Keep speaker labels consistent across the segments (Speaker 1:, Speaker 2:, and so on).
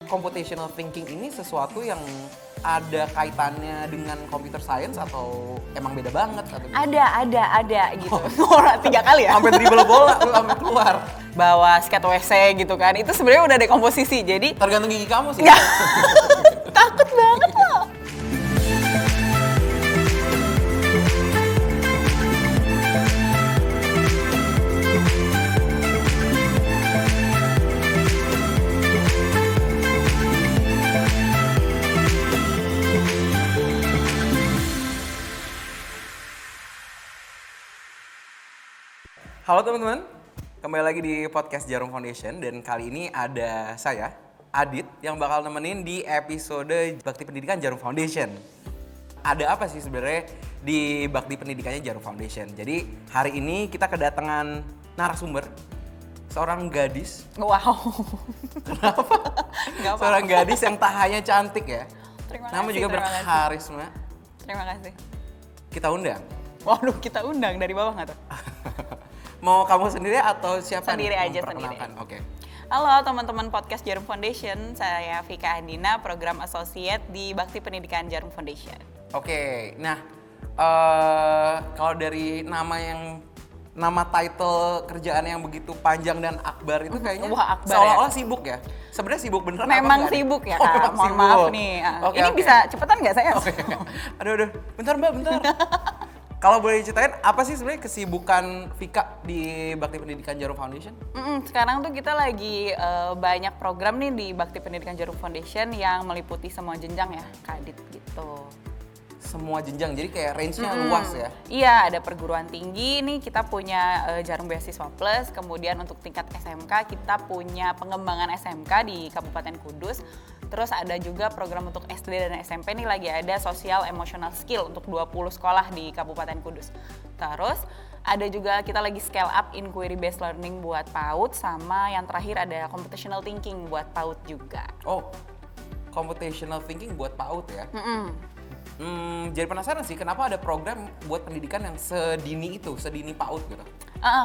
Speaker 1: computational thinking ini sesuatu yang ada kaitannya dengan computer science atau emang beda banget? Atau
Speaker 2: Ada gitu. Orang 3 kali ya?
Speaker 1: Sampai dribble bola tuh sampai keluar.
Speaker 2: Bawa sikat WC gitu kan, itu sebenarnya udah dekomposisi, jadi
Speaker 1: Tergantung gigi kamu sih.
Speaker 2: nggak. Takut banget loh.
Speaker 1: Halo teman-teman, kembali lagi di podcast Jarum Foundation dan kali ini ada saya, Adit, yang bakal nemenin di episode Bakti Pendidikan Jarum Foundation. Ada apa sih sebenarnya di Bakti Pendidikannya Jarum Foundation? Jadi hari ini kita kedatangan narasumber, seorang gadis.
Speaker 2: Wow.
Speaker 1: Kenapa?
Speaker 2: Nggak apa-apa.
Speaker 1: Seorang gadis yang tak hanya cantik ya,
Speaker 2: Terima
Speaker 1: namun
Speaker 2: kasih,
Speaker 1: juga
Speaker 2: terima kasih.
Speaker 1: berkarisma.
Speaker 2: Terima kasih.
Speaker 1: Kita undang.
Speaker 2: Waduh, kita undang dari bawah nggak tuh?
Speaker 1: Mau kamu sendiri atau siapa
Speaker 2: Sendiri
Speaker 1: nih?
Speaker 2: aja,
Speaker 1: Memperkenalkan? Oke.
Speaker 2: Halo teman-teman podcast Jarum Foundation, saya Vika Andina, program associate di Bakti Pendidikan Jarum Foundation.
Speaker 1: Oke, nah kalau dari nama title kerjaan yang begitu panjang dan akbar itu kayaknya
Speaker 2: Wah, akbar
Speaker 1: seolah-olah sibuk ya. Sebenarnya sibuk beneran
Speaker 2: Memang
Speaker 1: apa enggak nih?
Speaker 2: sibuk ya
Speaker 1: Oh,
Speaker 2: Kak,
Speaker 1: memang
Speaker 2: mohon
Speaker 1: sibuk.
Speaker 2: maaf nih.
Speaker 1: Oke,
Speaker 2: Ini
Speaker 1: oke.
Speaker 2: bisa cepetan nggak saya?
Speaker 1: Oke. Aduh, bentar Mbak, bentar. Kalau boleh diceritain apa sih sebenarnya kesibukan Vika di Bakti Pendidikan Jarum Foundation?
Speaker 2: Sekarang tuh kita lagi banyak program nih di Bakti Pendidikan Jarum Foundation yang meliputi semua jenjang ya, Kak Adit gitu.
Speaker 1: Semua jenjang, jadi kayak range-nya luas ya?
Speaker 2: Iya, ada perguruan tinggi nih, kita punya Jarum Beasiswa Plus, kemudian untuk tingkat SMK kita punya pengembangan SMK di Kabupaten Kudus. Terus ada juga program untuk SD dan SMP nih lagi ada Social Emotional Skill untuk 20 sekolah di Kabupaten Kudus. Terus ada juga kita lagi scale up inquiry based learning buat PAUD, sama yang terakhir ada computational thinking buat PAUD juga.
Speaker 1: Oh, computational thinking buat PAUD ya? Jadi penasaran sih kenapa ada program buat pendidikan yang sedini itu, sedini PAUD gitu?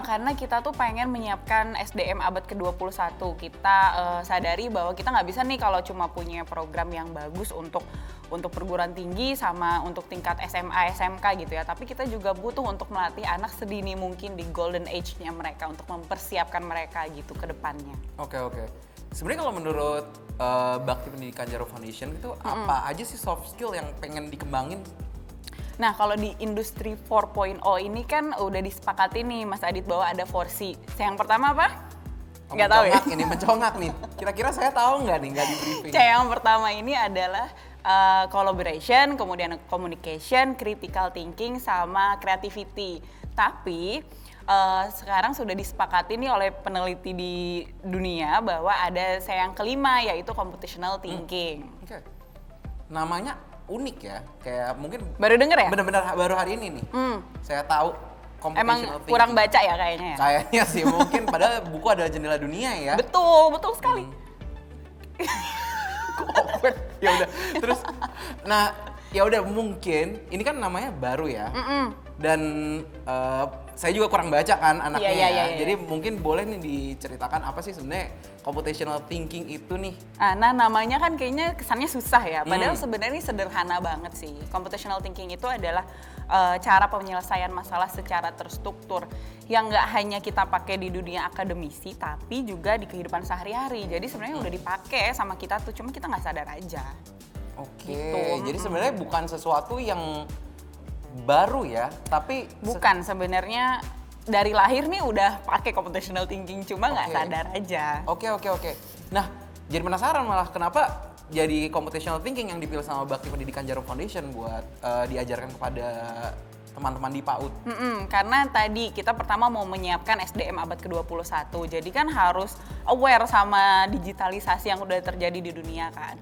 Speaker 2: Karena kita tuh pengen menyiapkan SDM abad ke-21. Kita sadari bahwa kita nggak bisa nih kalau cuma punya program yang bagus untuk perguruan tinggi sama untuk tingkat SMA, SMK gitu ya. Tapi kita juga butuh untuk melatih anak sedini mungkin di golden age-nya mereka untuk mempersiapkan mereka gitu ke depannya.
Speaker 1: Oke. Sebenarnya kalau menurut Bakti Pendidikan Jarum Foundation itu apa aja sih soft skill yang pengen dikembangin?
Speaker 2: Nah, kalau di industri 4.0 ini kan udah disepakati nih Mas Adit bahwa ada 4C. Yang pertama apa? Nggak tahu ya?
Speaker 1: Ini mencongak nih. Kira-kira saya tahu nggak nih, nggak di briefing?
Speaker 2: Yang pertama ini adalah collaboration, kemudian communication, critical thinking, sama creativity. Tapi sekarang sudah disepakati nih oleh peneliti di dunia bahwa ada yang kelima yaitu computational thinking.
Speaker 1: Oke. Namanya unik ya, kayak mungkin
Speaker 2: Baru denger ya?
Speaker 1: benar-benar baru hari ini nih. Saya tahu
Speaker 2: Emang
Speaker 1: computational
Speaker 2: kurang
Speaker 1: thinking.
Speaker 2: baca ya kayaknya ya?
Speaker 1: Kayaknya sih mungkin, padahal buku adalah jendela dunia ya.
Speaker 2: Betul sekali.
Speaker 1: Awkward. Ya udah. Terus ya udah mungkin ini kan namanya baru ya. Dan saya juga kurang baca kan anaknya
Speaker 2: Iya.
Speaker 1: Jadi mungkin boleh nih diceritakan apa sih sebenarnya computational thinking itu nih?
Speaker 2: Nah, namanya kan kayaknya kesannya susah ya, padahal sebenarnya ini sederhana banget sih. Computational thinking itu adalah cara penyelesaian masalah secara terstruktur yang nggak hanya kita pakai di dunia akademisi, tapi juga di kehidupan sehari-hari. Jadi sebenarnya udah dipakai sama kita tuh, cuma kita nggak sadar aja.
Speaker 1: Oke,
Speaker 2: Gitu.
Speaker 1: jadi sebenarnya bukan sesuatu yang baru ya, tapi
Speaker 2: Bukan, sebenarnya dari lahir nih udah pakai computational thinking, cuma nggak
Speaker 1: Oke.
Speaker 2: sadar aja.
Speaker 1: Oke. Nah, jadi penasaran malah kenapa jadi computational thinking yang dipilih sama Bakti Pendidikan Jarum Foundation buat diajarkan kepada teman-teman di PAUD.
Speaker 2: Karena tadi kita pertama mau menyiapkan SDM abad ke-21, jadi kan harus aware sama digitalisasi yang udah terjadi di dunia kan.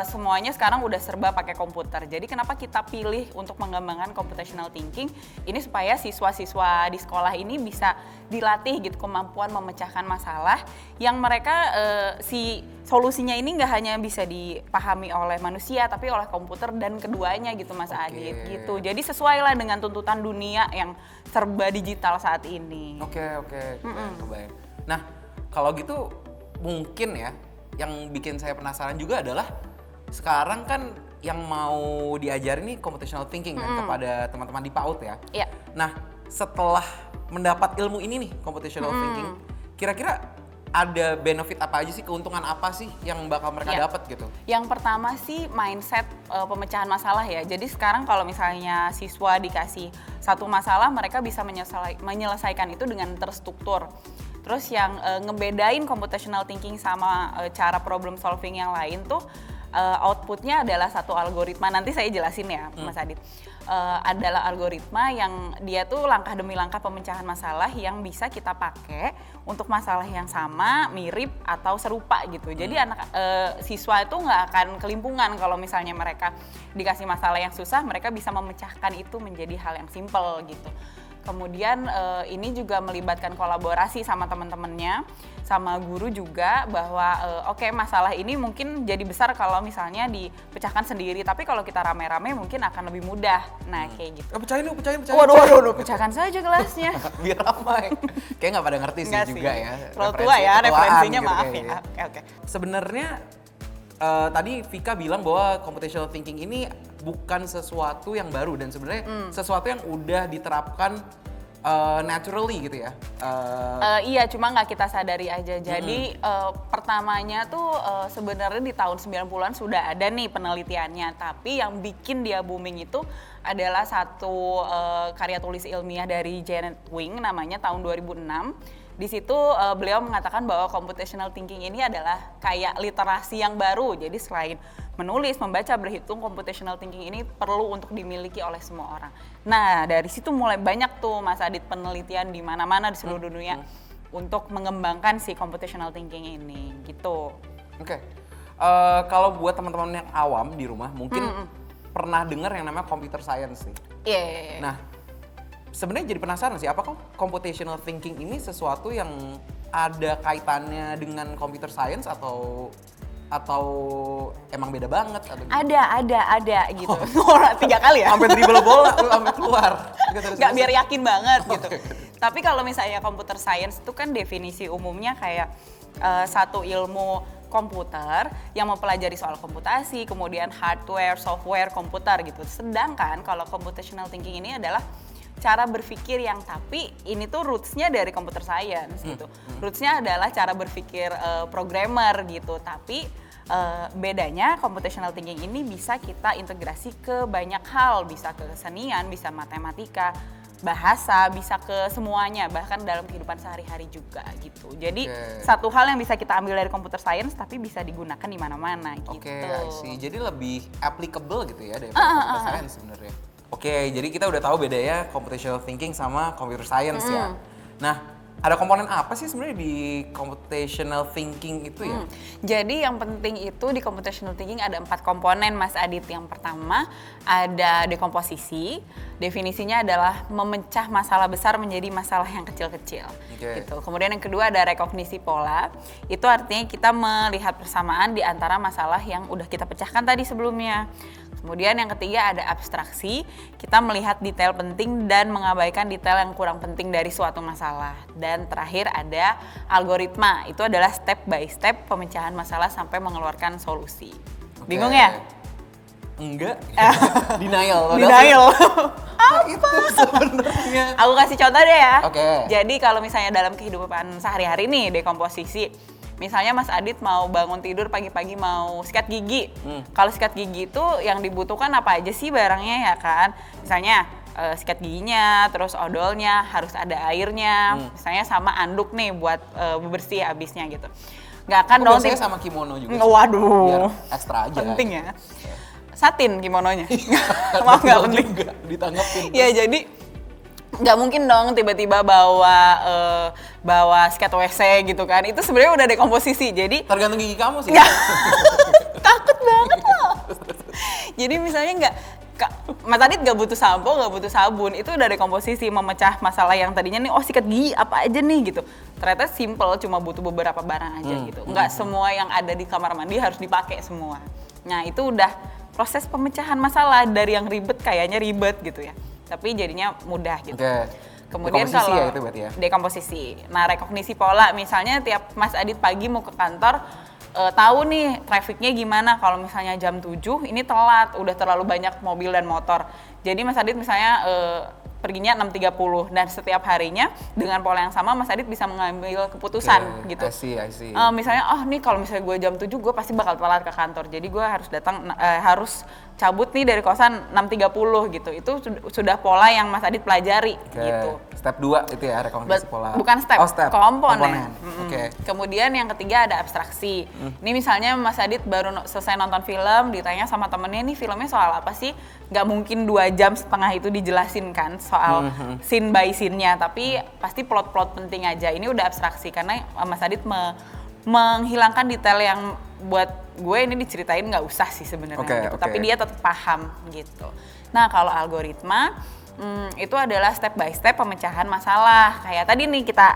Speaker 2: Semuanya sekarang udah serba pakai komputer, jadi kenapa kita pilih untuk mengembangkan computational thinking ini supaya siswa-siswa di sekolah ini bisa dilatih gitu kemampuan memecahkan masalah yang mereka solusinya ini nggak hanya bisa dipahami oleh manusia tapi oleh komputer dan keduanya gitu Mas Adit gitu. Jadi sesuai lah dengan tuntutan dunia yang serba digital saat ini.
Speaker 1: Oke, kebayang. Nah, kalau gitu mungkin ya yang bikin saya penasaran juga adalah sekarang kan yang mau diajarin nih computational thinking kan kepada teman-teman di PAUD ya.
Speaker 2: Iya.
Speaker 1: Nah, setelah mendapat ilmu ini nih computational thinking, kira-kira ada benefit apa aja sih, keuntungan apa sih yang bakal mereka dapat gitu?
Speaker 2: Yang pertama sih mindset pemecahan masalah ya. Jadi sekarang kalau misalnya siswa dikasih satu masalah, mereka bisa menyelesaikan itu dengan terstruktur. Terus yang ngebedain computational thinking sama cara problem solving yang lain tuh outputnya adalah satu algoritma. Nanti saya jelasin ya, Mas Adit. Adalah algoritma yang dia tuh langkah demi langkah pemecahan masalah yang bisa kita pakai untuk masalah yang sama, mirip atau serupa gitu. Jadi siswa itu nggak akan kelimpungan kalau misalnya mereka dikasih masalah yang susah, mereka bisa memecahkan itu menjadi hal yang simple gitu. Kemudian ini juga melibatkan kolaborasi sama teman-temannya, sama guru juga, bahwa oke, masalah ini mungkin jadi besar kalau misalnya dipecahkan sendiri, tapi kalau kita rame-rame mungkin akan lebih mudah. Nah, kayak gitu.
Speaker 1: Pecahin.
Speaker 2: Waduh, pecahkan saja gelasnya.
Speaker 1: Biar ramai. Kayak nggak pada ngerti sih juga ya.
Speaker 2: Terlalu tua ya, referensinya
Speaker 1: gitu
Speaker 2: maaf
Speaker 1: kayaknya.
Speaker 2: ya. Oke.
Speaker 1: Sebenarnya tadi Vika bilang bahwa computational thinking ini bukan sesuatu yang baru dan sebenarnya sesuatu yang udah diterapkan naturally gitu ya.
Speaker 2: Iya, cuma nggak kita sadari aja. Jadi pertamanya tuh sebenarnya di tahun 90-an sudah ada nih penelitiannya, tapi yang bikin dia booming itu adalah satu karya tulis ilmiah dari Janet Wing, namanya tahun 2006. Di situ beliau mengatakan bahwa computational thinking ini adalah kayak literasi yang baru. Jadi selain menulis, membaca, berhitung, computational thinking ini perlu untuk dimiliki oleh semua orang. Nah, dari situ mulai banyak tuh Mas Adit penelitian di mana-mana di seluruh dunia untuk mengembangkan si computational thinking ini gitu.
Speaker 1: Oke. Kalau buat teman-teman yang awam di rumah mungkin pernah dengar yang namanya computer science nih.
Speaker 2: Iya.
Speaker 1: Nah, sebenarnya jadi penasaran sih, apakah computational thinking ini sesuatu yang ada kaitannya dengan computer science atau emang beda banget atau gimana?
Speaker 2: Ada gitu. 3 kali ya?
Speaker 1: Sampai dribble bola lu sampai keluar.
Speaker 2: Nggak, biar yakin banget gitu. Tapi kalau misalnya computer science itu kan definisi umumnya kayak satu ilmu komputer yang mempelajari soal komputasi, kemudian hardware, software, komputer gitu. Sedangkan kalau computational thinking ini adalah cara berpikir yang, tapi ini tuh roots-nya dari computer science gitu. Roots-nya adalah cara berpikir programmer gitu, tapi bedanya computational thinking ini bisa kita integrasi ke banyak hal, bisa ke kesenian, bisa matematika, bahasa, bisa ke semuanya, bahkan dalam kehidupan sehari-hari juga gitu. Jadi satu hal yang bisa kita ambil dari computer science tapi bisa digunakan di mana-mana gitu.
Speaker 1: Oke, I see. Jadi lebih applicable gitu ya dari computer science sebenarnya. Oke, jadi kita udah tahu bedanya computational thinking sama computer science ya. Nah, ada komponen apa sih sebenarnya di computational thinking itu ya?
Speaker 2: Jadi yang penting itu di computational thinking ada 4 komponen, Mas Adit. Yang pertama ada dekomposisi. Definisinya adalah memecah masalah besar menjadi masalah yang kecil-kecil. Gitu. Kemudian yang kedua ada rekognisi pola. Itu artinya kita melihat persamaan di antara masalah yang udah kita pecahkan tadi sebelumnya. Kemudian yang ketiga ada abstraksi, kita melihat detail penting dan mengabaikan detail yang kurang penting dari suatu masalah. Dan terakhir ada algoritma, itu adalah step by step pemecahan masalah sampai mengeluarkan solusi. Bingung ya?
Speaker 1: Enggak. Denial.
Speaker 2: Itu sebenarnya. Aku kasih contoh deh ya. Jadi kalau misalnya dalam kehidupan sehari-hari nih, dekomposisi. Misalnya Mas Adit mau bangun tidur pagi-pagi mau sikat gigi. Kalau sikat gigi itu yang dibutuhkan apa aja sih barangnya ya kan? Misalnya sikat giginya, terus odolnya, harus ada airnya. Misalnya sama anduk nih buat bebersih habisnya gitu. Nggak akan dong.
Speaker 1: Biasanya sama kimono juga.
Speaker 2: Waduh.
Speaker 1: Biar ekstra aja.
Speaker 2: Penting ya. Satin kimononya. Maaf nggak penting.
Speaker 1: Ditanggepin.
Speaker 2: Ya jadi nggak mungkin dong tiba-tiba bawa sikat WC gitu kan. Itu sebenarnya udah dekomposisi. Jadi
Speaker 1: tergantung gigi kamu sih.
Speaker 2: Takut banget loh. Jadi misalnya Mas Adit nggak butuh sampo, nggak butuh sabun, itu udah dekomposisi, memecah masalah yang tadinya nih sikat gigi apa aja nih gitu. Ternyata simple, cuma butuh beberapa barang aja gitu. Nggak semua yang ada di kamar mandi harus dipakai semua. Nah itu udah proses pemecahan masalah, dari yang ribet kayaknya ribet gitu ya. Tapi jadinya mudah gitu. Kemudian kalau
Speaker 1: ya itu berarti ya?
Speaker 2: Dekomposisi. Nah, rekognisi pola, misalnya tiap Mas Adit pagi mau ke kantor, tahu nih trafficnya gimana. Kalau misalnya jam 7 ini telat, udah terlalu banyak mobil dan motor. Jadi Mas Adit misalnya perginya 6.30 dan setiap harinya dengan pola yang sama Mas Adit bisa mengambil keputusan gitu.
Speaker 1: I see.
Speaker 2: Misalnya nih kalau misalnya gue jam 7 gue pasti bakal telat ke kantor. Jadi gue harus harus cabut nih dari kosan 6.30 gitu. Itu sudah pola yang Mas Adit pelajari gitu.
Speaker 1: Step 2 itu ya rekomendasi pola.
Speaker 2: Bukan step, komponen.
Speaker 1: Oke.
Speaker 2: Kemudian yang ketiga ada abstraksi. Ini misalnya Mas Adit baru selesai nonton film, ditanya sama temennya, nih filmnya soal apa sih? Gak mungkin 2,5 jam itu dijelasin kan soal scene by scene-nya, tapi pasti plot-plot penting aja. Ini udah abstraksi karena Mas Adit menghilangkan detail yang buat gue ini diceritain nggak usah sih sebenarnya gitu. Tapi dia tetap paham gitu. Nah kalau algoritma itu adalah step by step pemecahan masalah. Kayak tadi nih kita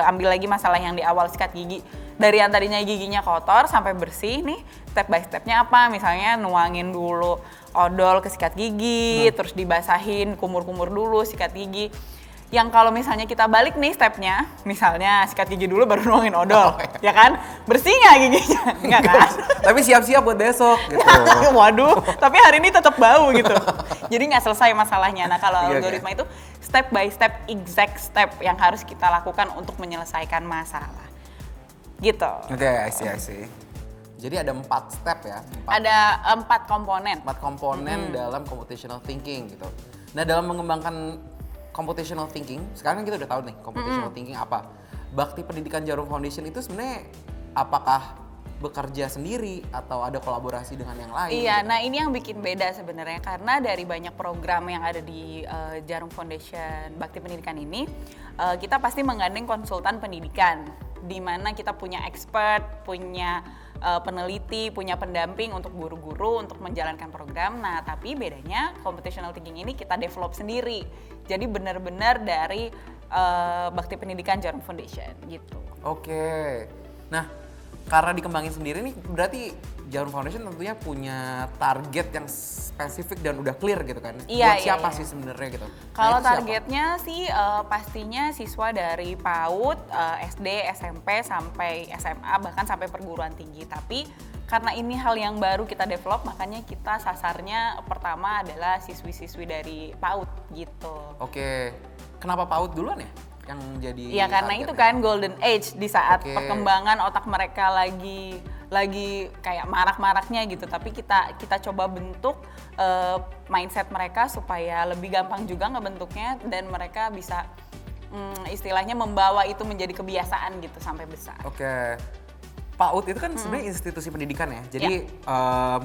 Speaker 2: ambil lagi masalah yang di awal sikat gigi. Dari yang tadinya giginya kotor sampai bersih nih step by stepnya apa? Misalnya nuangin dulu odol ke sikat gigi, terus dibasahin kumur-kumur dulu sikat gigi. Yang kalau misalnya kita balik nih stepnya, misalnya sikat gigi dulu baru nuangin odol, ya kan? Bersih nggak giginya? Nggak kan?
Speaker 1: Tapi siap-siap buat besok gitu.
Speaker 2: Waduh, tapi hari ini tetap bau gitu. Jadi nggak selesai masalahnya. Nah kalau algoritma itu step by step, exact step yang harus kita lakukan untuk menyelesaikan masalah. Gitu.
Speaker 1: Oke, I see. Jadi ada 4 step ya?
Speaker 2: Ada 4 komponen.
Speaker 1: 4 komponen dalam computational thinking gitu. Nah dalam mengembangkan computational thinking, sekarang kita udah tahu nih computational thinking apa. Bakti Pendidikan Jarum Foundation itu sebenarnya apakah bekerja sendiri atau ada kolaborasi dengan yang lain?
Speaker 2: Iya,
Speaker 1: gitu?
Speaker 2: nah ini yang bikin beda sebenarnya karena dari banyak program yang ada di Jarum Foundation Bakti Pendidikan ini, kita pasti menggandeng konsultan pendidikan, di mana kita punya expert, punya peneliti, punya pendamping untuk guru-guru untuk menjalankan program. Nah, tapi bedanya computational thinking ini kita develop sendiri. Jadi benar-benar dari Bakti Pendidikan Jarum Foundation gitu.
Speaker 1: Oke. Nah, karena dikembangin sendiri nih, berarti Jarum Foundation tentunya punya target yang spesifik dan udah clear gitu kan?
Speaker 2: Iya,
Speaker 1: buat siapa
Speaker 2: iya.
Speaker 1: sih sebenarnya gitu?
Speaker 2: Kalau
Speaker 1: Nah, itu siapa?
Speaker 2: targetnya sih pastinya siswa dari PAUD, SD, SMP, sampai SMA, bahkan sampai perguruan tinggi. Tapi karena ini hal yang baru kita develop, makanya kita sasarnya pertama adalah siswi-siswi dari PAUD gitu.
Speaker 1: Oke. Kenapa PAUD duluan ya? Yang jadi
Speaker 2: Iya karena itu
Speaker 1: targetnya?
Speaker 2: kan golden age di saat
Speaker 1: Oke.
Speaker 2: perkembangan otak mereka lagi kayak marak-maraknya gitu, tapi kita coba bentuk mindset mereka supaya lebih gampang juga ngebentuknya dan mereka bisa istilahnya membawa itu menjadi kebiasaan gitu sampai besar.
Speaker 1: Oke. PAUD itu kan sebenarnya institusi pendidikan ya. Jadi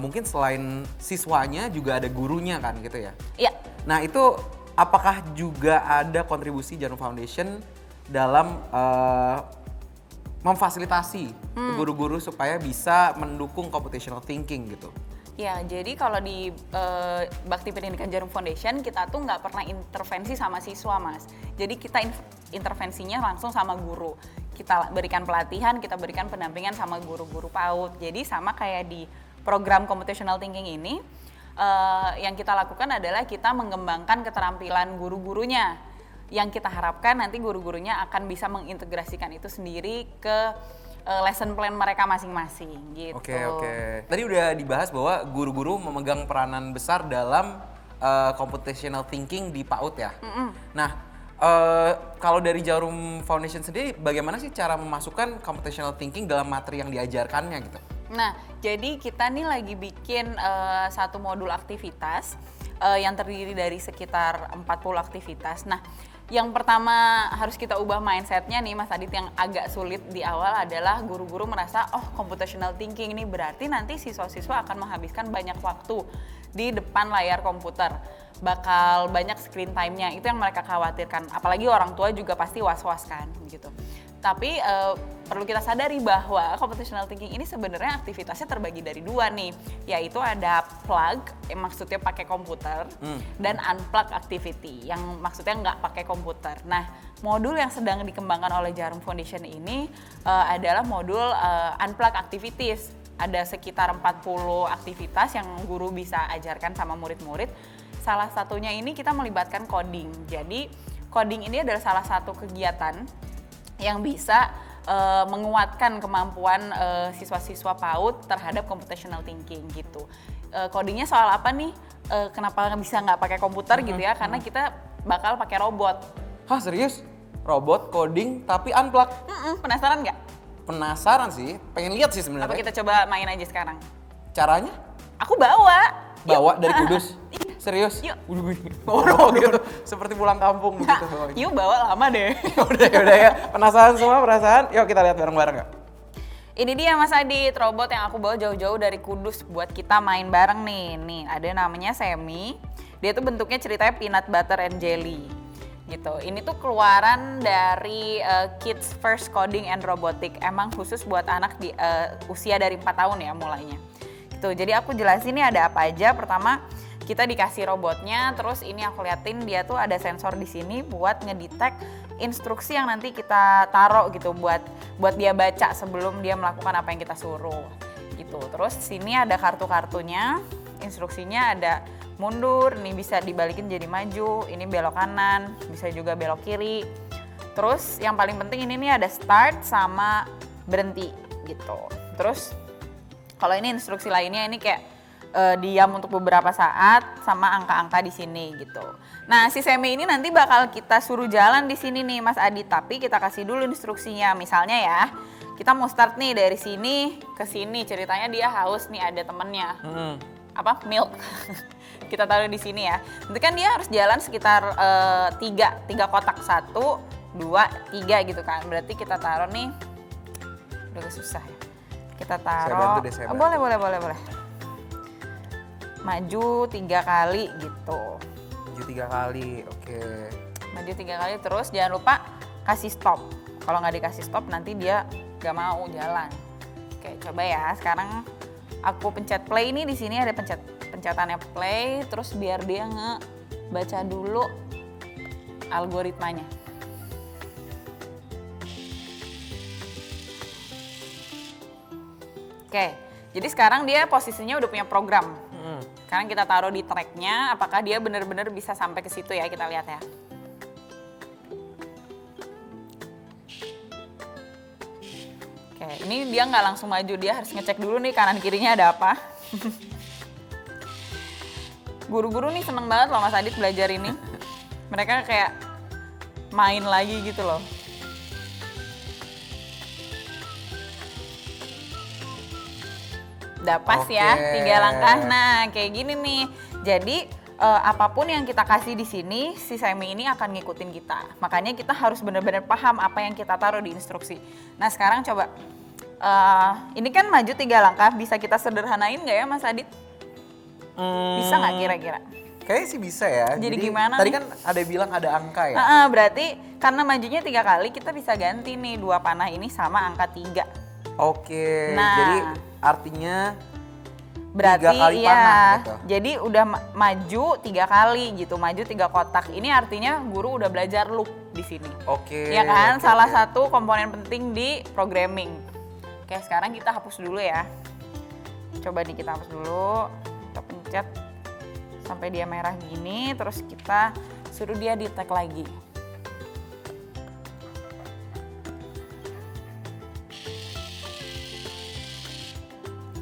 Speaker 1: mungkin selain siswanya juga ada gurunya kan gitu ya.
Speaker 2: Iya.
Speaker 1: Nah itu apakah juga ada kontribusi Jarum Foundation dalam memfasilitasi guru-guru supaya bisa mendukung computational thinking gitu?
Speaker 2: Ya, jadi kalau di Bakti Pendidikan Jarum Foundation kita tuh nggak pernah intervensi sama siswa, Mas. Jadi kita intervensinya langsung sama guru. Kita berikan pelatihan, kita berikan pendampingan sama guru-guru PAUD. Jadi sama kayak di program computational thinking ini, yang kita lakukan adalah kita mengembangkan keterampilan guru-gurunya. Yang kita harapkan nanti guru-gurunya akan bisa mengintegrasikan itu sendiri ke lesson plan mereka masing-masing gitu.
Speaker 1: Oke. Tadi udah dibahas bahwa guru-guru memegang peranan besar dalam computational thinking di PAUD ya. Nah, kalau dari Jarum Foundation sendiri, bagaimana sih cara memasukkan computational thinking dalam materi yang diajarkannya gitu?
Speaker 2: Nah, jadi kita nih lagi bikin satu modul aktivitas yang terdiri dari sekitar 40 aktivitas. Nah, yang pertama harus kita ubah mindsetnya nih Mas Adit, yang agak sulit di awal adalah guru-guru merasa computational thinking ini berarti nanti siswa-siswa akan menghabiskan banyak waktu di depan layar komputer, bakal banyak screen time-nya, itu yang mereka khawatirkan. Apalagi orang tua juga pasti was-was kan gitu. Tapi perlu kita sadari bahwa computational thinking ini sebenarnya aktivitasnya terbagi dari dua nih, yaitu ada plug yang maksudnya pakai komputer dan unplug activity yang maksudnya nggak pakai komputer. Nah, modul yang sedang dikembangkan oleh Jarum Foundation ini adalah modul unplug activities. Ada sekitar 40 aktivitas yang guru bisa ajarkan sama murid-murid. Salah satunya ini kita melibatkan coding. Jadi coding ini adalah salah satu kegiatan yang bisa menguatkan kemampuan siswa-siswa PAUD terhadap computational thinking gitu. Codingnya soal apa nih? Kenapa bisa nggak pakai komputer gitu ya? Karena kita bakal pakai robot.
Speaker 1: Hah serius? Robot coding tapi unplug?
Speaker 2: Penasaran nggak?
Speaker 1: Penasaran sih, pengen lihat sih
Speaker 2: Apa
Speaker 1: sebenarnya.
Speaker 2: kita coba main aja sekarang?
Speaker 1: Caranya?
Speaker 2: Aku bawa.
Speaker 1: Bawa dari Kudus? Serius?
Speaker 2: Yuk.
Speaker 1: Bawa robot gitu, seperti pulang kampung begitu bawanya.
Speaker 2: Yuk bawa lama deh.
Speaker 1: Udah ya, penasaran semua perasaan? Yuk kita lihat bareng-bareng yuk.
Speaker 2: Ini dia Mas Adit, robot yang aku bawa jauh-jauh dari Kudus buat kita main bareng nih. Nih, ada namanya Semi. Dia tuh bentuknya ceritanya peanut butter and jelly. Gitu. Ini tuh keluaran dari Kids First Coding and Robotics. Emang khusus buat anak di usia dari 4 tahun ya mulainya. Gitu. Jadi aku jelasin nih ada apa aja. Pertama, kita dikasih robotnya, terus ini aku liatin dia tuh ada sensor di sini buat ngedetect instruksi yang nanti kita taruh gitu buat dia baca sebelum dia melakukan apa yang kita suruh gitu. Terus sini ada kartu-kartunya, instruksinya ada mundur, ini bisa dibalikin jadi maju, ini belok kanan, bisa juga belok kiri. Terus yang paling penting ini nih ada start sama berhenti gitu. Terus kalau ini instruksi lainnya ini kayak diam untuk beberapa saat sama angka-angka di sini gitu. Nah, si Semi ini nanti bakal kita suruh jalan di sini nih Mas Adit, tapi kita kasih dulu instruksinya. Misalnya ya, kita mau start nih dari sini ke sini, ceritanya dia haus nih ada temennya. Apa? Milk. Kita taruh di sini ya. Nanti kan dia harus jalan sekitar 3 kotak, 1, 2, 3 gitu kan. Berarti kita taruh nih, udah susah ya. Kita taruh.
Speaker 1: Saya bantu deh, saya bantu.
Speaker 2: Boleh. Maju 3 kali gitu.
Speaker 1: Maju 3 kali, oke.
Speaker 2: Maju 3 kali terus jangan lupa kasih stop. Kalau nggak dikasih stop nanti dia nggak mau jalan. Oke, coba ya. Sekarang aku pencet play nih, di sini ada pencetannya play, terus biar dia ngebaca dulu algoritmanya. Oke, jadi sekarang dia posisinya udah punya program. Sekarang kita taruh di tracknya, apakah dia benar-benar bisa sampai ke situ ya, kita lihat ya. Oke, ini dia nggak langsung maju, dia harus ngecek dulu nih kanan kirinya ada apa. Guru-guru nih seneng banget loh Mas Adit belajar ini. Mereka kayak main lagi gitu loh. Udah pas ya, 3 langkah. Nah, kayak gini nih. Jadi apapun yang kita kasih di sini, si Semi ini akan ngikutin kita. Makanya kita harus benar-benar paham apa yang kita taruh di instruksi. Nah, sekarang coba. Ini kan maju 3 langkah, bisa kita sederhanain nggak ya Mas Adit? Bisa nggak kira-kira?
Speaker 1: Kayaknya sih bisa ya.
Speaker 2: Jadi gimana
Speaker 1: Tadi
Speaker 2: nih?
Speaker 1: kan ada bilang ada angka ya?
Speaker 2: Berarti karena majunya 3 kali, kita bisa ganti nih 2 panah ini sama angka 3.
Speaker 1: Oke,
Speaker 2: Nah.
Speaker 1: jadi artinya
Speaker 2: Berarti
Speaker 1: 3 kali
Speaker 2: iya,
Speaker 1: panah gitu.
Speaker 2: jadi udah maju 3 kali gitu, maju 3 kotak. Ini artinya guru udah belajar loop di sini.
Speaker 1: Oke.
Speaker 2: Ya kan,
Speaker 1: oke,
Speaker 2: salah
Speaker 1: oke.
Speaker 2: satu komponen penting di programming. Oke, sekarang kita hapus dulu ya. Coba nih kita hapus dulu, kita pencet sampai dia merah gini, terus kita suruh dia di tag lagi.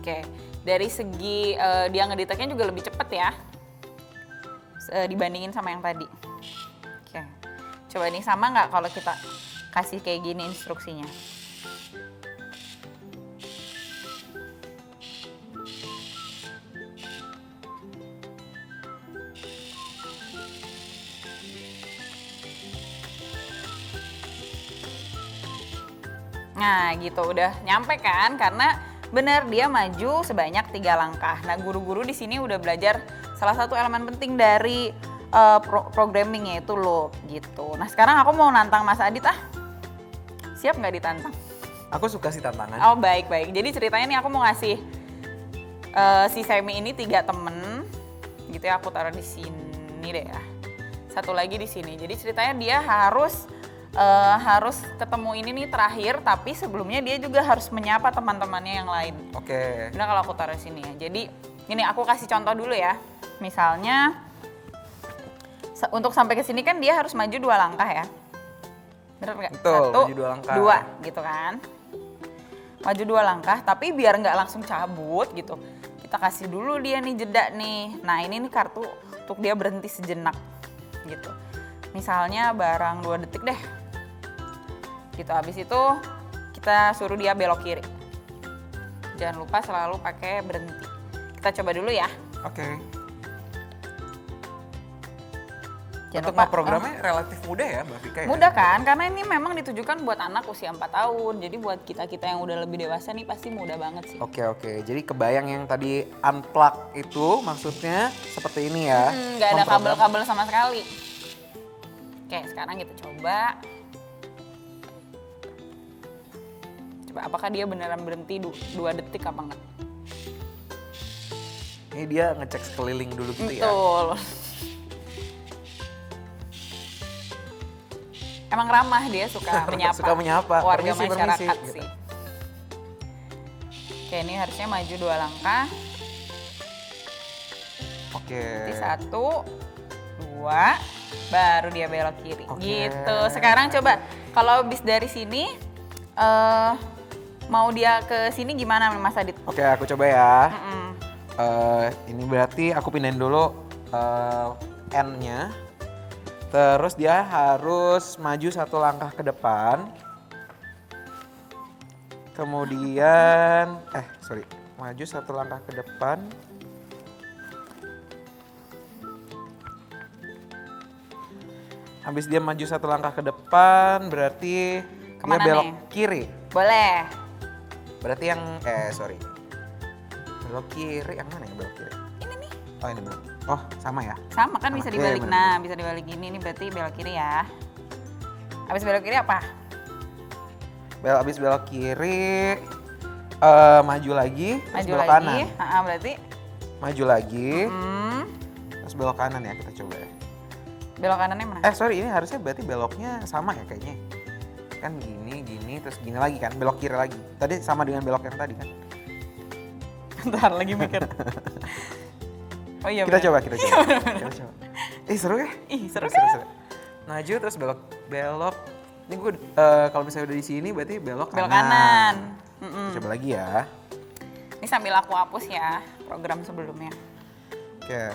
Speaker 2: Oke, dari segi dia ngedeteknya juga lebih cepet ya dibandingin sama yang tadi. Oke, coba nih sama nggak kalau kita kasih kayak gini instruksinya? Nah gitu udah nyampe kan, karena benar dia maju sebanyak 3 langkah. Nah guru-guru di sini udah belajar salah satu elemen penting dari programming yaitu loop gitu. Nah sekarang aku mau nantang Mas Adit siap nggak ditantang?
Speaker 1: Aku suka sih tantangan.
Speaker 2: Oh baik. Jadi ceritanya nih aku mau ngasih si Semi ini 3 temen gitu ya, aku taruh di sini deh ya. Satu lagi di sini. Jadi ceritanya dia harus ketemu ini nih terakhir, tapi sebelumnya dia juga harus menyapa teman-temannya yang lain.
Speaker 1: Oke.
Speaker 2: Nah kalau aku taruh sini ya. Jadi ini aku kasih contoh dulu ya. Misalnya untuk sampai ke sini kan dia harus maju 2 langkah ya. Bener nggak?
Speaker 1: Betul,
Speaker 2: 1,
Speaker 1: maju 2 langkah.
Speaker 2: 2 gitu kan. Maju 2 langkah, tapi biar nggak langsung cabut gitu. Kita kasih dulu dia nih jeda nih. Nah ini nih kartu untuk dia berhenti sejenak gitu. Misalnya barang 2 detik deh. Gitu, habis itu kita suruh dia belok kiri. Jangan lupa selalu pakai berhenti. Kita coba dulu ya.
Speaker 1: Oke.
Speaker 2: Jangan
Speaker 1: Untuk
Speaker 2: lupa.
Speaker 1: programnya relatif mudah ya Mbak Vika ya?
Speaker 2: Mudah kan? Karena ini memang ditujukan buat anak usia 4 tahun. Jadi buat kita-kita yang udah lebih dewasa nih pasti mudah banget sih.
Speaker 1: Oke. Jadi kebayang yang tadi unplug itu maksudnya seperti ini ya?
Speaker 2: Nggak ada
Speaker 1: Memprogram.
Speaker 2: kabel-kabel sama sekali. Oke, sekarang kita coba. Coba apakah dia beneran berhenti 2 detik apa enggak?
Speaker 1: Ini dia ngecek sekeliling dulu gitu ya?
Speaker 2: Betul. Emang ramah dia suka menyapa.
Speaker 1: Suka menyapa.
Speaker 2: Warga
Speaker 1: Permisi,
Speaker 2: masyarakat
Speaker 1: permisi,
Speaker 2: sih. Oke, ini harusnya maju 2 langkah.
Speaker 1: Oke.
Speaker 2: Di 1, 2, baru dia belok kiri.
Speaker 1: Oke.
Speaker 2: Gitu. Sekarang coba kalau habis dari sini mau dia ke sini gimana Mas Adit?
Speaker 1: Oke, aku coba ya.
Speaker 2: Mm-mm.
Speaker 1: Ini berarti aku pindahin dulu N-nya. Terus dia harus maju 1 langkah ke depan. Kemudian, maju 1 langkah ke depan. Habis dia maju 1 langkah ke depan, berarti
Speaker 2: Kemana
Speaker 1: dia belok
Speaker 2: nih?
Speaker 1: kiri.
Speaker 2: Boleh.
Speaker 1: Berarti yang, belok kiri, yang mana yang belok kiri?
Speaker 2: Ini nih.
Speaker 1: Oh ini belok. Oh sama ya?
Speaker 2: Sama kan
Speaker 1: Sama.
Speaker 2: bisa
Speaker 1: Iya,
Speaker 2: dibalik.
Speaker 1: bener.
Speaker 2: Nah, bisa dibalik gini. Ini berarti belok kiri ya. Habis belok kiri apa?
Speaker 1: Abis belok kiri, maju lagi, terus
Speaker 2: Maju
Speaker 1: belok
Speaker 2: lagi.
Speaker 1: kanan.
Speaker 2: Berarti
Speaker 1: Maju lagi,
Speaker 2: hmm,
Speaker 1: terus belok kanan ya kita coba ya.
Speaker 2: belok kanannya mana?
Speaker 1: Ini harusnya berarti beloknya sama ya kayaknya. Kan gini, terus gini lagi kan, belok kiri lagi. Tadi sama dengan belok yang tadi kan.
Speaker 2: Bentar lagi mikir. Oh iya
Speaker 1: Kita
Speaker 2: bener.
Speaker 1: coba. Kita coba. Seru ya?
Speaker 2: Ih, seru kan?
Speaker 1: Maju terus belok. Ini gue kalau misalnya udah di sini berarti belok kanan.
Speaker 2: Belok kanan. Mm-mm.
Speaker 1: Kita coba lagi ya.
Speaker 2: Ini sambil aku hapus ya program sebelumnya.
Speaker 1: Oke.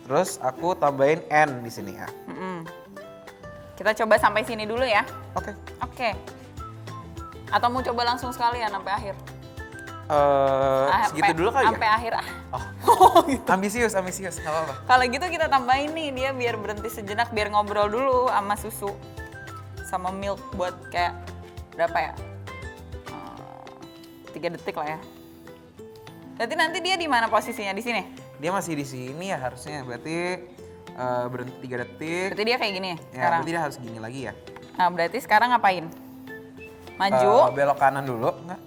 Speaker 1: Terus aku tambahin N di sini ya.
Speaker 2: Mm-mm. Kita coba sampai sini dulu ya.
Speaker 1: Oke.
Speaker 2: Oke. Atau mau coba langsung sekalian sampai akhir?
Speaker 1: Segitu dulu kali
Speaker 2: Sampai
Speaker 1: ya?
Speaker 2: akhir.
Speaker 1: Ambisius, nggak apa-apa.
Speaker 2: Kalau gitu kita tambahin nih dia biar berhenti sejenak, biar ngobrol dulu sama susu. Sama milk buat kayak berapa ya? 3 detik lah ya. Berarti nanti dia di mana posisinya? Di sini?
Speaker 1: Dia masih di sini ya harusnya. Berarti berhenti 3 detik.
Speaker 2: Berarti dia kayak gini ya
Speaker 1: Ya,
Speaker 2: sekarang?
Speaker 1: berarti dia harus gini lagi ya.
Speaker 2: Nah berarti sekarang ngapain? Maju,
Speaker 1: Belok kanan dulu, enggak?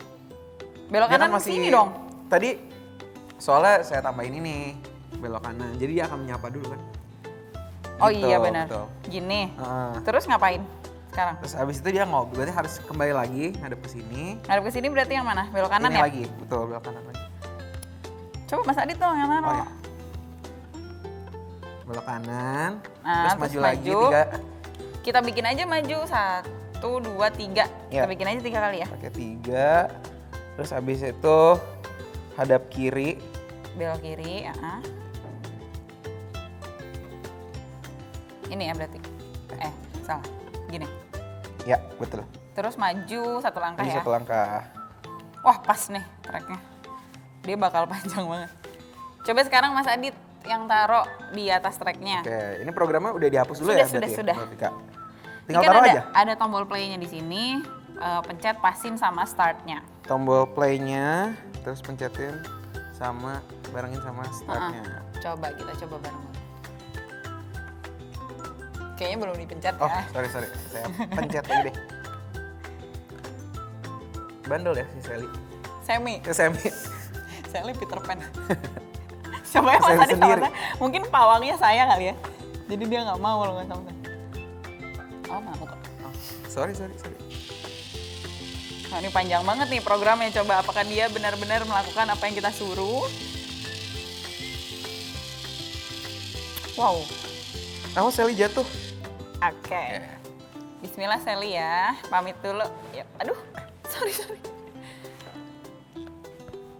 Speaker 2: belok
Speaker 1: Dia
Speaker 2: kanan
Speaker 1: kan
Speaker 2: ke sini dong.
Speaker 1: Tadi soalnya saya tambahin ini belok kanan. Jadi dia akan menyapa dulu kan.
Speaker 2: Oh
Speaker 1: Gitu,
Speaker 2: iya benar.
Speaker 1: betul.
Speaker 2: Gini.
Speaker 1: Heeh.
Speaker 2: Terus ngapain sekarang?
Speaker 1: Terus abis itu dia ngobrol, berarti harus kembali lagi ngadep ke sini.
Speaker 2: Ngadep ke sini berarti yang mana? Belok kanan
Speaker 1: Ini
Speaker 2: ya?
Speaker 1: lagi, betul belok kanan lagi.
Speaker 2: Coba Mas Adit dong yang mana?
Speaker 1: Oh ya. Belok kanan,
Speaker 2: Nah,
Speaker 1: terus
Speaker 2: terus
Speaker 1: maju lagi
Speaker 2: maju.
Speaker 1: 3.
Speaker 2: Kita bikin aja maju 1, 2, 3.
Speaker 1: Iya.
Speaker 2: Kita bikin aja 3 kali ya.
Speaker 1: Pakai 3. Terus abis itu hadap kiri.
Speaker 2: Belok kiri, Ini ya berarti. Salah. Gini.
Speaker 1: Ya, betul.
Speaker 2: Terus maju 1 langkah
Speaker 1: Ini
Speaker 2: ya.
Speaker 1: 1 langkah.
Speaker 2: Wah, pas nih tracknya. Dia bakal panjang banget. Coba sekarang Mas Adit yang taruh di atas tracknya.
Speaker 1: Oke, ini programnya udah dihapus dulu
Speaker 2: Sudah,
Speaker 1: ya berarti
Speaker 2: sudah.
Speaker 1: ya, Mbak Vika?
Speaker 2: Ini
Speaker 1: Tinggal
Speaker 2: kan
Speaker 1: taruh
Speaker 2: ada,
Speaker 1: aja.
Speaker 2: ada tombol play-nya di sini. Pencet pasin sama startnya.
Speaker 1: Tombol play-nya, terus pencetin sama barengin sama start-nya.
Speaker 2: Coba kita coba bareng. Kayaknya belum dipencet
Speaker 1: Oh,
Speaker 2: ya.
Speaker 1: sorry. Saya pencet lagi deh. Bandel ya si Sally.
Speaker 2: Semi.
Speaker 1: Semi.
Speaker 2: Sally Peter Pan. Coba ya Mas
Speaker 1: Sally
Speaker 2: Adit sama
Speaker 1: sendiri.
Speaker 2: saya. Mungkin pawangnya saya kali ya. Jadi dia nggak mau kalau nggak sama saya. Oh, mau kok.
Speaker 1: Oh, sorry.
Speaker 2: Nah, ini panjang banget nih programnya. Coba apakah dia benar-benar melakukan apa yang kita suruh? Wow.
Speaker 1: Oh, Sally jatuh.
Speaker 2: Oke. Bismillah Sally ya, pamit dulu. Ya, aduh, sorry.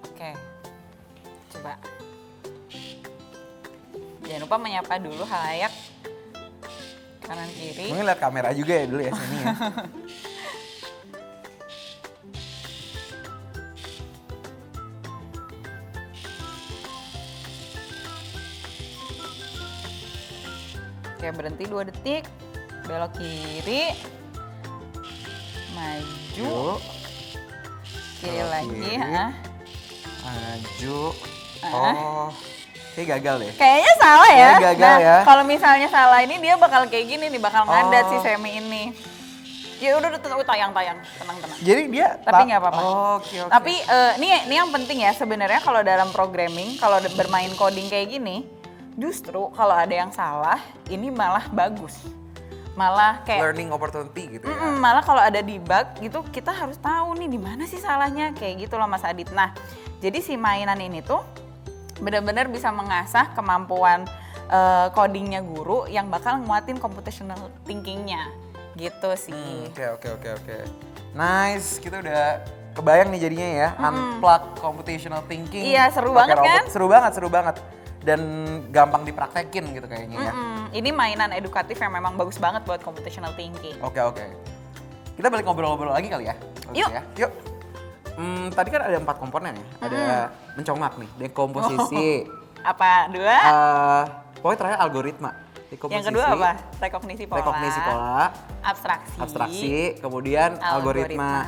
Speaker 2: Oke, coba. Jangan lupa menyapa dulu halayak kanan kiri.
Speaker 1: Mungkin lihat kamera juga ya dulu ya sini ya.
Speaker 2: Oke, berhenti 2 detik. Belok kiri. Maju.
Speaker 1: Yuk.
Speaker 2: Kiri
Speaker 1: Belok
Speaker 2: lagi,
Speaker 1: kiri. Maju. Oh, kayak gagal deh.
Speaker 2: Kayaknya salah ya.
Speaker 1: Ya, gagal ya.
Speaker 2: Kalau misalnya salah ini dia bakal kayak gini nih, bakal ngadat si Semi ini. Ya udah tayang, tenang.
Speaker 1: Jadi dia
Speaker 2: Tapi nggak apa-apa.
Speaker 1: Oke.
Speaker 2: Tapi ini yang penting ya sebenarnya kalau dalam programming, kalau bermain coding kayak gini, justru kalau ada yang salah, ini malah bagus. Malah kayak
Speaker 1: learning opportunity gitu ya.
Speaker 2: malah kalau ada debug gitu kita harus tahu nih di mana sih salahnya kayak gitu loh Mas Adit. Nah, jadi si mainan ini tuh benar-benar bisa mengasah kemampuan codingnya guru yang bakal nguatin computational thinkingnya gitu sih.
Speaker 1: Oke. Nice, kita udah kebayang nih jadinya ya, unplug computational thinking.
Speaker 2: Iya, seru
Speaker 1: pakai
Speaker 2: banget
Speaker 1: robot.
Speaker 2: kan?
Speaker 1: Seru banget. Dan gampang dipraktekin gitu kayaknya ya.
Speaker 2: Ini mainan edukatif yang memang bagus banget buat computational thinking.
Speaker 1: Oke. Kita balik ngobrol-ngobrol lagi kali ya. Bagus
Speaker 2: Yuk.
Speaker 1: Ya? Yuk. Tadi kan ada 4 komponen ya. Ada mencomak nih, dekomposisi.
Speaker 2: Apa? 2?
Speaker 1: Pokoknya terakhir algoritma.
Speaker 2: Yang kedua apa? Rekognisi pola. Abstraksi.
Speaker 1: Kemudian algoritma.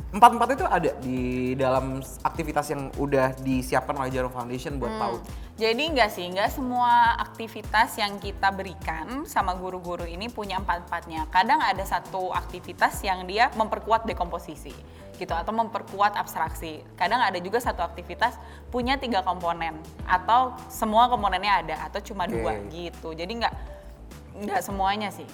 Speaker 1: Empat itu ada di dalam aktivitas yang udah disiapkan oleh Jarum Foundation buat PAUD.
Speaker 2: Jadi enggak semua aktivitas yang kita berikan sama guru-guru ini punya 4-4-nya. Kadang ada satu aktivitas yang dia memperkuat dekomposisi gitu atau memperkuat abstraksi. Kadang ada juga satu aktivitas punya 3 komponen atau semua komponennya ada atau cuma 2 gitu. Jadi enggak semuanya sih.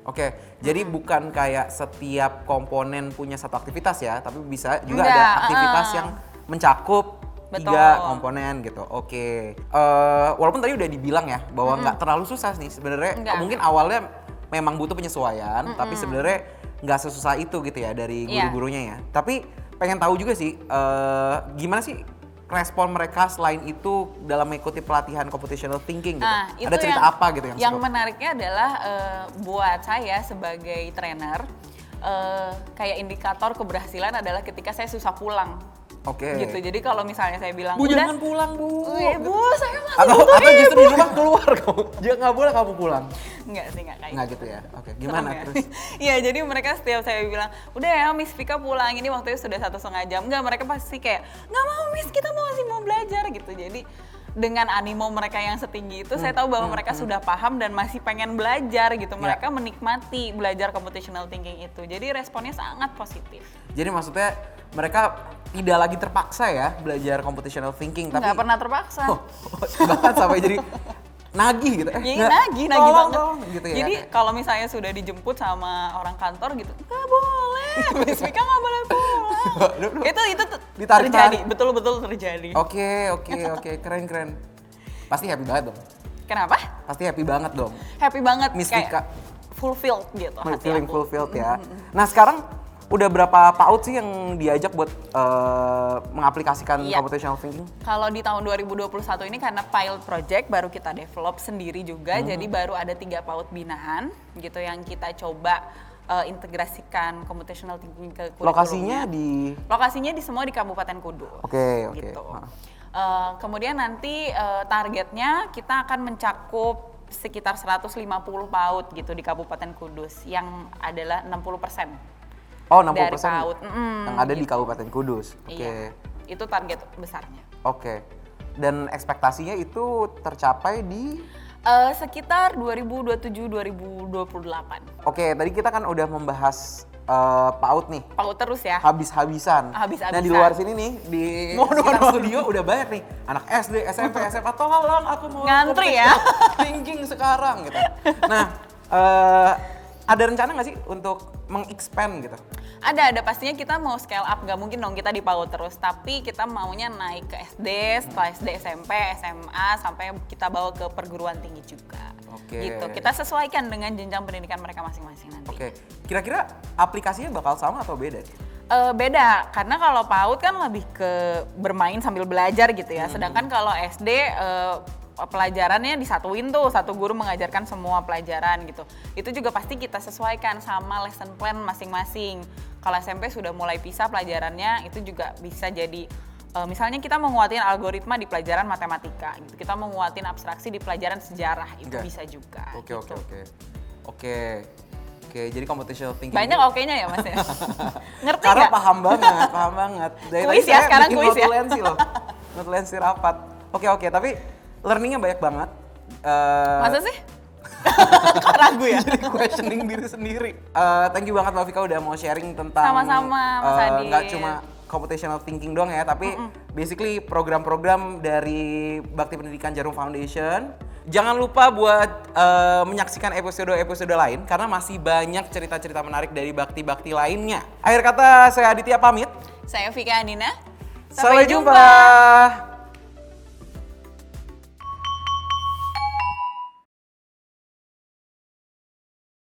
Speaker 1: Oke, jadi bukan kayak setiap komponen punya satu aktivitas ya, tapi bisa juga
Speaker 2: Enggak,
Speaker 1: ada aktivitas yang mencakup 3
Speaker 2: Betul.
Speaker 1: komponen gitu. Oke, walaupun tadi udah dibilang ya bahwa nggak terlalu susah nih sebenarnya.
Speaker 2: Nggak.
Speaker 1: Mungkin awalnya memang butuh penyesuaian, tapi sebenarnya nggak sesusah itu gitu ya dari
Speaker 2: Iya.
Speaker 1: guru-gurunya ya. Tapi pengen tahu juga sih gimana sih respon mereka selain itu dalam mengikuti pelatihan computational thinking gitu.
Speaker 2: Nah, itu
Speaker 1: Ada cerita
Speaker 2: yang,
Speaker 1: apa gitu yang seru?
Speaker 2: menariknya adalah buat saya sebagai trainer, kayak indikator keberhasilan adalah ketika saya susah pulang.
Speaker 1: Oke.
Speaker 2: Gitu. Jadi kalau misalnya saya bilang,
Speaker 1: Bu
Speaker 2: udah,
Speaker 1: jangan pulang Bu.
Speaker 2: Bu, saya masih
Speaker 1: Atau
Speaker 2: butuh
Speaker 1: justru di rumah keluar kamu. Jangan nggak boleh kamu pulang.
Speaker 2: Enggak sih, enggak kayak
Speaker 1: Nggak gitu ya. Oke. Gimana
Speaker 2: Serem ya?
Speaker 1: terus?
Speaker 2: Iya, jadi mereka setiap saya bilang, udah ya Miss Vika pulang, ini waktunya sudah 1,5 jam. Enggak, mereka pasti kayak, nggak mau Miss, kita masih mau belajar gitu. Jadi dengan animo mereka yang setinggi itu, saya tahu bahwa mereka sudah paham dan masih pengen belajar gitu. Mereka menikmati belajar computational thinking itu. Jadi responnya sangat positif.
Speaker 1: Jadi maksudnya mereka tidak lagi terpaksa ya belajar computational thinking, tapi
Speaker 2: Nggak pernah terpaksa.
Speaker 1: bahkan sampai jadi nagih gitu.
Speaker 2: Iya, nagih
Speaker 1: tolong,
Speaker 2: banget.
Speaker 1: tolong, gitu ya.
Speaker 2: Jadi kalau misalnya sudah dijemput sama orang kantor gitu, nggak boleh, Miss Vika nggak boleh pulang. itu
Speaker 1: Ditarik-tarik.
Speaker 2: terjadi, betul-betul terjadi.
Speaker 1: Oke, keren. Pasti happy banget dong.
Speaker 2: Kenapa?
Speaker 1: Pasti happy banget dong.
Speaker 2: Happy banget,
Speaker 1: Miss
Speaker 2: kayak
Speaker 1: Vika.
Speaker 2: fulfilled gitu hati
Speaker 1: Feeling
Speaker 2: aku.
Speaker 1: fulfilled ya. Nah sekarang udah berapa PAUD sih yang diajak buat mengaplikasikan
Speaker 2: Iya.
Speaker 1: computational thinking?
Speaker 2: Kalau di tahun 2021 ini karena pilot project baru kita develop sendiri juga, jadi baru ada 3 PAUD binaan gitu yang kita coba integrasikan computational thinking ke kurikulumnya.
Speaker 1: Lokasinya di
Speaker 2: semua di Kabupaten Kudus.
Speaker 1: Oke.
Speaker 2: Gitu.
Speaker 1: Hah.
Speaker 2: Kemudian nanti targetnya kita akan mencakup sekitar 150 PAUD gitu di Kabupaten Kudus yang adalah 60%.
Speaker 1: Oh, 60%
Speaker 2: dari PAUD.
Speaker 1: yang ada di Kabupaten Kudus. Oke.
Speaker 2: Iya, itu target besarnya.
Speaker 1: Oke. Dan ekspektasinya itu tercapai di
Speaker 2: Sekitar 2027-2028.
Speaker 1: Oke, tadi kita kan udah membahas PAUD nih.
Speaker 2: PAUD terus ya.
Speaker 1: Habis-habisan.
Speaker 2: Habis-habisan.
Speaker 1: Nah di luar sini nih, di sekitar studio udah banyak nih. Anak SD, SMP, SMA, tolong aku mau
Speaker 2: Ngantri ya.
Speaker 1: thinking sekarang gitu. Nah, ada rencana nggak sih untuk meng-expand gitu?
Speaker 2: Ada pastinya kita mau scale up, nggak mungkin dong kita di PAUD terus, tapi kita maunya naik ke SD, setelah SD, SMP, SMA, sampai kita bawa ke perguruan tinggi juga.
Speaker 1: Oke.
Speaker 2: Gitu. Kita sesuaikan dengan jenjang pendidikan mereka masing-masing nanti.
Speaker 1: Oke. Kira-kira aplikasinya bakal sama atau beda?
Speaker 2: Beda, karena kalau PAUD kan lebih ke bermain sambil belajar gitu ya. Sedangkan kalau SD pelajarannya disatuin tuh, satu guru mengajarkan semua pelajaran gitu. Itu juga pasti kita sesuaikan sama lesson plan masing-masing. Kalau SMP sudah mulai pisah pelajarannya, itu juga bisa jadi misalnya kita menguatin algoritma di pelajaran matematika gitu. Kita menguatin abstraksi di pelajaran sejarah, itu bisa juga.
Speaker 1: Oke,
Speaker 2: gitu.
Speaker 1: Oke, jadi computational thinking.
Speaker 2: Banyak oke-nya ya Mas ya? Ngerti
Speaker 1: Karena
Speaker 2: nggak?
Speaker 1: paham banget. Dari
Speaker 2: Kuis
Speaker 1: tadi
Speaker 2: ya,
Speaker 1: saya
Speaker 2: sekarang
Speaker 1: bikin
Speaker 2: kuis ya.
Speaker 1: notulensi loh. Notulensi rapat. Oke, tapi learningnya banyak banget.
Speaker 2: Masa sih? Kok ragu ya?
Speaker 1: Jadi questioning diri sendiri. Thank you banget Mbak Vika udah mau sharing tentang
Speaker 2: Sama-sama, Mas Adit.
Speaker 1: nggak cuma computational thinking doang ya, tapi basically program-program dari Bakti Pendidikan Jarum Foundation. Jangan lupa buat menyaksikan episode-episode lain karena masih banyak cerita-cerita menarik dari bakti-bakti lainnya. Akhir kata saya Aditya pamit.
Speaker 2: Saya Vika Andina.
Speaker 1: Sampai jumpa.